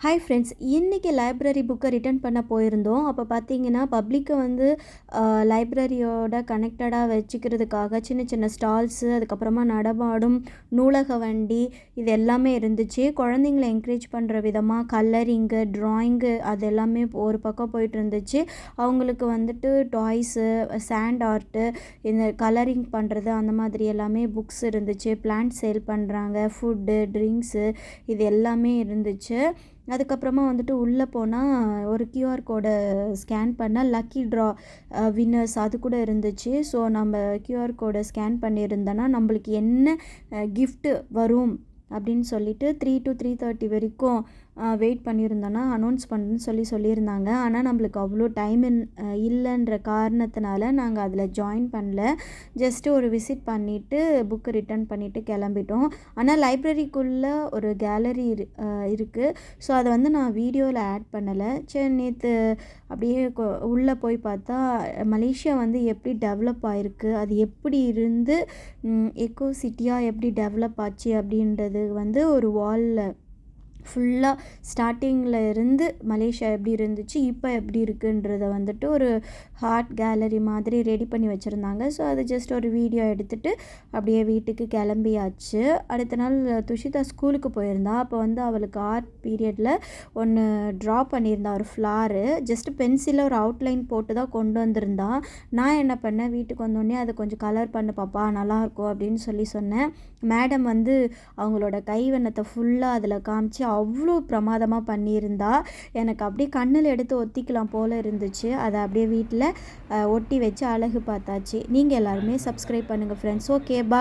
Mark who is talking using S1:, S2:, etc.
S1: Hi friends, இன்றைக்கி library புக்கை return பண்ண போயிருந்தோம். அப்போ பார்த்தீங்கன்னா பப்ளிக்கை வந்து லைப்ரரியோட கனெக்டடாக வச்சுக்கிறதுக்காக சின்ன சின்ன ஸ்டால்ஸு, அதுக்கப்புறமா நடமாடும் நூலக வண்டி, இது எல்லாமே இருந்துச்சு. குழந்தைங்கள என்கரேஜ் பண்ணுற விதமாக கலரிங்கு, ட்ராயிங்கு அது எல்லாமே ஒரு பக்கம் போயிட்டு இருந்துச்சு. அவங்களுக்கு வந்துட்டு டாய்ஸு, சாண்ட் ஆர்ட்டு, இந்த கலரிங் பண்ணுறது அந்த மாதிரி எல்லாமே புக்ஸ் இருந்துச்சு. பிளான்ட் சேல் பண்ணுறாங்க, ஃபுட்டு, ட்ரிங்க்ஸு இது எல்லாமே இருந்துச்சு. அதுக்கப்புறமா வந்துட்டு உள்ளே போனால் ஒரு கியூஆர் கோடை ஸ்கேன் பண்ணால் லக்கி ட்ரா வின்னர்ஸ் அது கூட இருந்துச்சு. ஸோ நம்ம கியூஆர் கோடை ஸ்கேன் பண்ணியிருந்தோன்னா நம்மளுக்கு என்ன கிஃப்ட்டு வரும் அப்படின்னு சொல்லிட்டு 3 to 3:30 வரைக்கும் வெயிட் பண்ணியிருந்தோன்னா அனௌன்ஸ் பண்ணுன்னு சொல்லியிருந்தாங்க. ஆனால் நம்மளுக்கு அவ்வளோ டைம் இல்லைன்ற காரணத்தினால நாங்கள் அதில் ஜாயின் பண்ணல. ஜஸ்ட்டு ஒரு விசிட் பண்ணிவிட்டு புக்கு ரிட்டர்ன் பண்ணிவிட்டு கிளம்பிட்டோம். ஆனால் லைப்ரரிக்குள்ளே ஒரு கேலரி இருக்குது. ஸோ அதை வந்து நான் வீடியோவில் ஆட் பண்ணலை. சரி, நேற்று அப்படியே உள்ளே போய் பார்த்தா மலேசியா வந்து எப்படி டெவலப் ஆகிருக்கு, அது எப்படி இருந்து எக்கோ சிட்டியாக எப்படி டெவலப் ஆச்சு அப்படின்றது வந்து ஒரு வாலில் ஃபுல்லாக ஸ்டார்டிங்கில் இருந்து மலேசியா எப்படி இருந்துச்சு, இப்போ எப்படி இருக்குன்றத வந்துட்டு ஒரு ஹார்ட் கேலரி மாதிரி ரெடி பண்ணி வச்சுருந்தாங்க. ஸோ அது ஜஸ்ட் ஒரு வீடியோ எடுத்துகிட்டு அப்படியே வீட்டுக்கு கிளம்பியாச்சு. அடுத்த நாள் துஷிதா ஸ்கூலுக்கு போயிருந்தா. அப்போ வந்து அவளுக்கு ஆர்ட் பீரியடில் ஒன்று ட்ரா பண்ணியிருந்தா, ஒரு ஃப்ளாரு. ஜஸ்ட்டு பென்சிலில் ஒரு அவுட்லைன் போட்டு தான் கொண்டு வந்திருந்தா. நான் என்ன பண்ணேன், வீட்டுக்கு வந்தோடனே அதை கொஞ்சம் கலர் பண்ணு பாப்பா, நல்லாயிருக்கும் அப்படின்னு சொன்னேன். மேடம் வந்து அவங்களோட கைவண்ணத்தை ஃபுல்லாக அதில் காமிச்சு அவ்வளோ பிரமாதமாக பண்ணியிருந்தா. எனக்கு அப்படியே கண்ணில் எடுத்து ஒத்திக்கலாம் போல் இருந்துச்சு. அதை அப்படியே வீட்டில் ஒட்டி வச்சு அழகு பார்த்தாச்சு. நீங்கள் எல்லாருமே சப்ஸ்கிரைப் பண்ணுங்கள் ஃப்ரெண்ட்ஸ். ஓகே, பாய்.